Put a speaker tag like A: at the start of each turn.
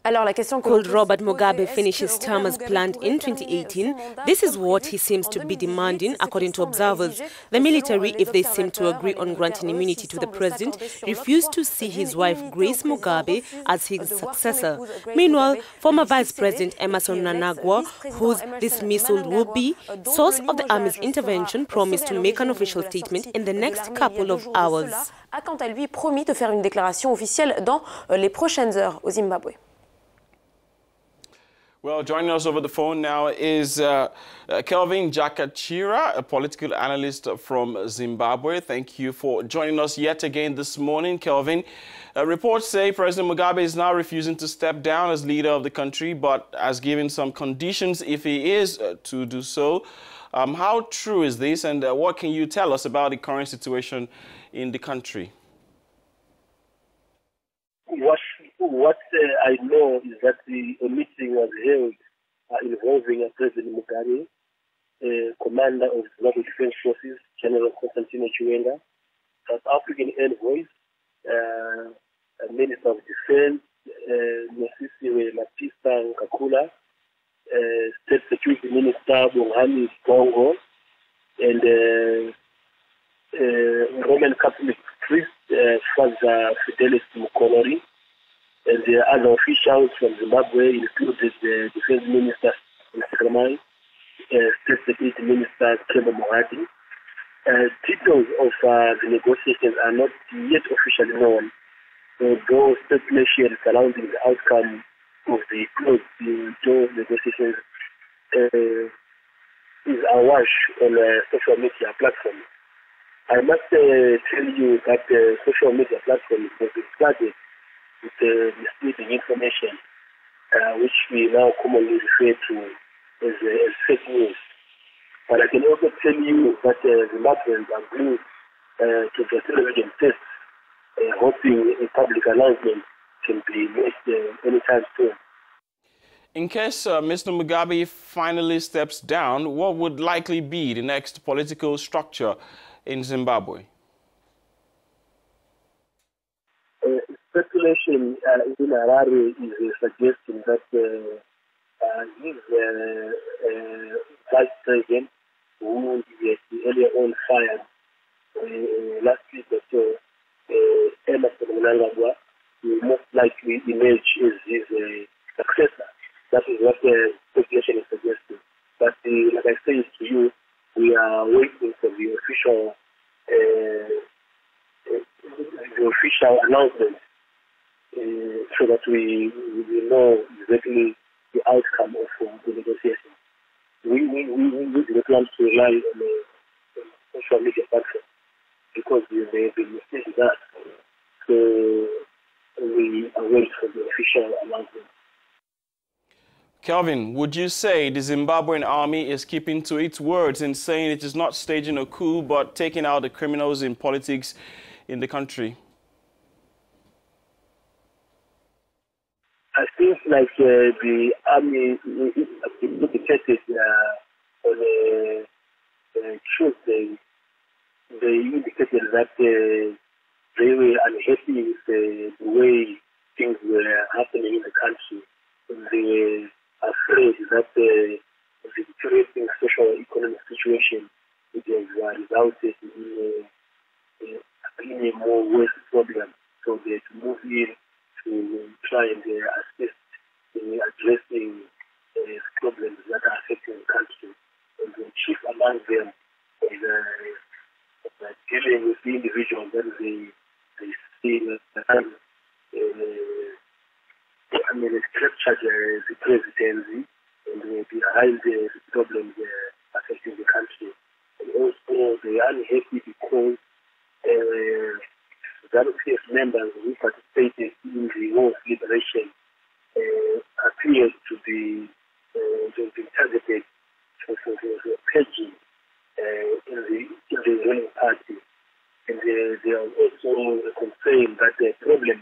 A: Could Robert Mugabe finish his term as planned in 2018? This is what he seems to be demanding, according to observers. The military, if they seem to agree on granting immunity to the president, refused to see his wife Grace Mugabe as his successor. Meanwhile, former Vice President Emerson Mnangagwa, whose dismissal will be source of the army's intervention, promised to make an official statement in the next couple of hours.
B: A quant à lui promis de faire une déclaration officielle dans les prochaines heures au Zimbabwe.
C: Well, joining us over the phone now is Kelvin Jakachira, a political analyst from Zimbabwe. Thank you for joining us yet again this morning, Kelvin. Reports say President Mugabe is now refusing to step down as leader of the country, but has given some conditions if he is to do so. How true is this, and what can you tell us about the current situation in the country?
D: What I know is that a meeting was held involving President Mugabe, Commander of Zimbabwe Defense Forces, General Constantino Chiwenga, South African envoys, Minister of Defense, Nosisiwe Matisa Nkakula, State Security Minister Bongani Bongo, and Roman Catholic priest Father Fidelis Mukolori, and the other officials from Zimbabwe, included the Defense Minister Nsikamai, State Security Minister Kemba Mohadi. Details of the negotiations are not yet officially known, although speculation surrounding the outcome of the closed-door negotiations is awash on social media platforms. I must tell you that social media platforms have been flooded with misleading information, which we now commonly refer to as fake news. But I can also tell you that Zimbabweans are glued to the television test, hoping a public announcement can be made anytime soon.
C: In case Mr. Mugabe finally steps down, what would likely be the next political structure in Zimbabwe?
D: Speculation in Harare is suggesting that his vice president, who he earlier on fired last week or so, Emerson Mnangagwa, will most likely emerge as his successor. That is what the speculation is suggesting. But like I said to you, we are waiting for the official announcement so that we know exactly the outcome of the negotiation. We do not want to rely on the social media platform because we may be mistaken that. So we are waiting for the official announcement.
C: Kelvin, would you say the Zimbabwean army is keeping to its words in saying it is not staging a coup but taking out the criminals in politics in the country?
D: I think like the army indicated on Tuesday, they indicated that they were unhappy with the way things were happening in the country. They were afraid that the deteriorating social economic situation would have resulted in a more worse problem. So they had to move in to try and assist in addressing problems that are affecting the country. And the chief among them is dealing with the individuals that they see captured the presidency and behind the problems affecting the country. And also they are unhappy because ZANU-PF members who participated in the war of liberation appeared to be targeted for purging in the ruling party. And they are also concerned that the problem